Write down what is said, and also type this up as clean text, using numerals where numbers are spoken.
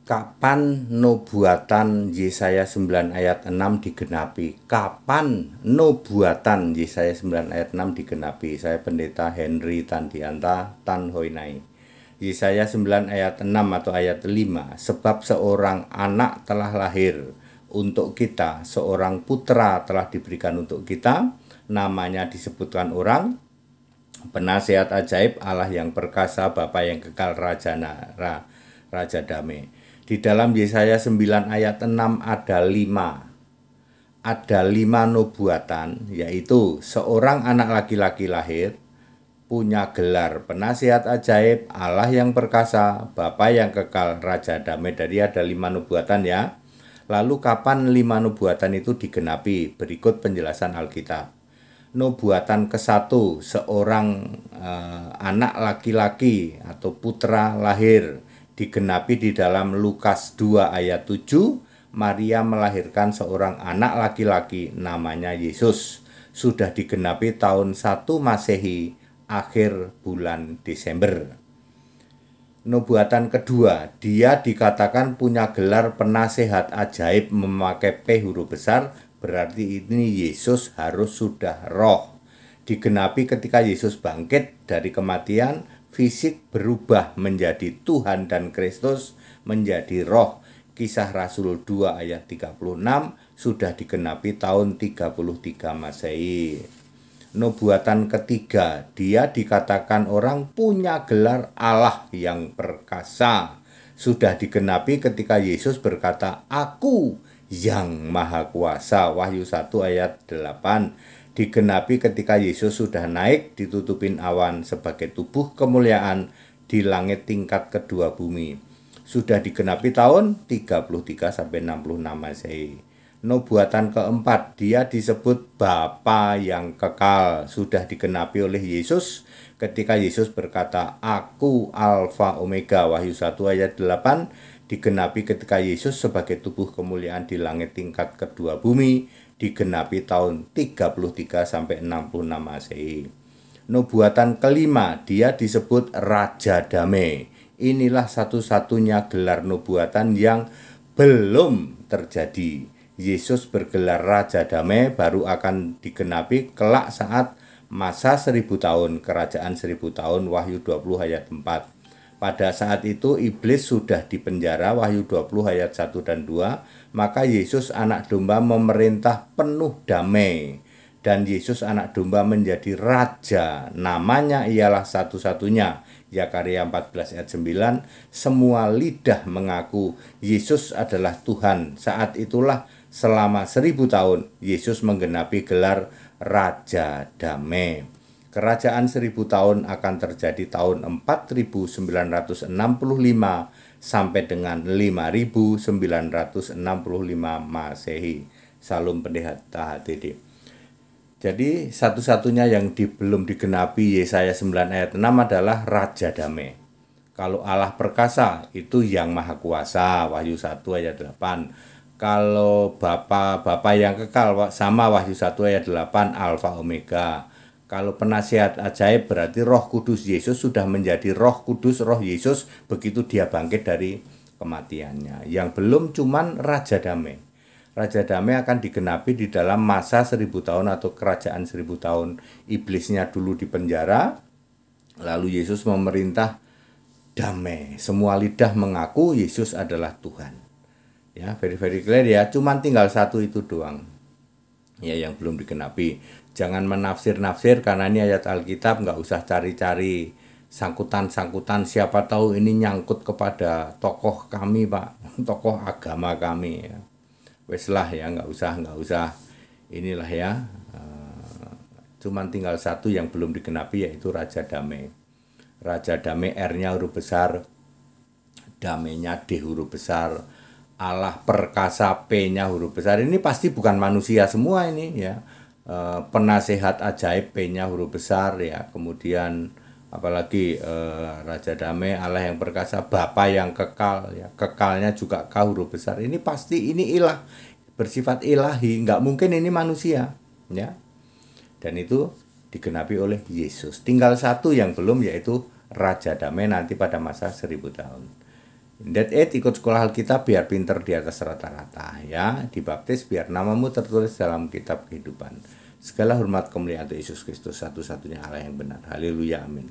Kapan nubuatan Yesaya 9 ayat 6 digenapi? Kapan nubuatan Yesaya 9 ayat 6 digenapi? Saya Pendeta Henry Tandianta Tan Hoinai. Yesaya 9 ayat 6 atau ayat 5. Sebab seorang anak telah lahir untuk kita, seorang putra telah diberikan untuk kita, namanya disebutkan orang, Penasehat ajaib, Allah yang perkasa, Bapa yang kekal, Raja damai. Di dalam Yesaya 9 ayat 6 ada 5 nubuatan, yaitu seorang anak laki-laki lahir, punya gelar penasihat ajaib, Allah yang perkasa, Bapa yang kekal, Raja damai. Jadi ada 5 nubuatan ya. Lalu kapan 5 nubuatan itu digenapi? Berikut penjelasan Alkitab. Nubuatan ke-1, seorang anak laki-laki atau putra lahir, digenapi di dalam Lukas 2 ayat 7. Maria melahirkan seorang anak laki-laki, namanya Yesus. Sudah digenapi tahun 1 Masehi, akhir bulan Desember. Nubuatan kedua, dia dikatakan punya gelar penasehat ajaib memakai P huruf besar, berarti ini Yesus harus sudah roh. Digenapi ketika Yesus bangkit dari kematian, fisik berubah menjadi Tuhan dan Kristus menjadi roh. Kisah Rasul 2 ayat 36 sudah digenapi tahun 33 Masehi. Nubuatan ketiga, dia dikatakan orang punya gelar Allah yang perkasa. Sudah digenapi ketika Yesus berkata, "Aku yang maha kuasa." Wahyu 1 ayat 8. Digenapi ketika Yesus sudah naik ditutupin awan sebagai tubuh kemuliaan di langit tingkat kedua bumi. Sudah digenapi tahun 33 sampai 66 Masehi. Nubuatan keempat, dia disebut Bapa yang kekal. Sudah digenapi oleh Yesus ketika Yesus berkata, "Aku Alfa Omega." Wahyu 1 ayat 8. Digenapi ketika Yesus sebagai tubuh kemuliaan di langit tingkat kedua bumi, digenapi tahun 33 sampai 66 Masehi. Nubuatan kelima, dia disebut Raja Damai. Inilah satu-satunya gelar nubuatan yang belum terjadi. Yesus bergelar Raja Damai baru akan digenapi kelak saat masa 1000 tahun, kerajaan 1000 tahun, Wahyu 20 ayat 4. Pada saat itu iblis sudah dipenjara, Wahyu 20 ayat 1 dan 2. Maka Yesus anak domba memerintah penuh damai. Dan Yesus anak domba menjadi raja. Namanya ialah satu-satunya. Zakaria 14 ayat 9. Semua lidah mengaku Yesus adalah Tuhan. Saat itulah selama 1000 tahun Yesus menggenapi gelar Raja Damai. Kerajaan 1000 tahun akan terjadi tahun 4965 sampai dengan 5965 Masehi. Salam Pendeta HTD. Jadi satu-satunya yang belum digenapi Yesaya 9 ayat 6 adalah Raja Damai. Kalau Allah perkasa itu yang maha kuasa, Wahyu 1 ayat 8. Kalau Bapa yang kekal sama Wahyu 1 ayat 8, Alfa Omega. Kalau penasihat ajaib berarti Roh Kudus Yesus sudah menjadi Roh Kudus, Roh Yesus begitu dia bangkit dari kematiannya. Yang belum cuman Raja Damai. Raja Damai akan digenapi di dalam masa 1000 tahun atau kerajaan 1000 tahun. Iblisnya dulu di penjara, lalu Yesus memerintah damai. Semua lidah mengaku Yesus adalah Tuhan. Ya, very clear ya. Cuman tinggal satu itu doang. Ya, yang belum digenapi. Jangan menafsir-nafsir karena ini ayat Alkitab, nggak usah cari-cari sangkutan-sangkutan, siapa tahu ini nyangkut kepada tokoh kami Pak, tokoh agama kami ya. Wes lah ya, nggak usah inilah ya. Cuman tinggal satu yang belum digenapi yaitu Raja Damai. Raja Damai, R-nya huruf besar, damainya D huruf besar, Allah perkasa P-nya huruf besar. Ini pasti bukan manusia semua ini ya. Penasehat ajaib P-nya huruf besar ya. Kemudian apalagi Raja Damai, Allah yang perkasa, Bapa yang kekal ya. Kekalnya juga K huruf besar. Ini pasti ini ilah, bersifat ilahi, nggak mungkin ini manusia ya. Dan itu digenapi oleh Yesus. Tinggal satu yang belum, yaitu Raja Damai nanti pada masa 1000 tahun. That it ikut sekolah Alkitab biar pinter di atas rata-rata ya. Dibaptis biar namamu tertulis dalam kitab kehidupan. Segala hormat kemuliaan untuk Yesus Kristus, satu-satunya Allah yang benar. Haleluya, amin.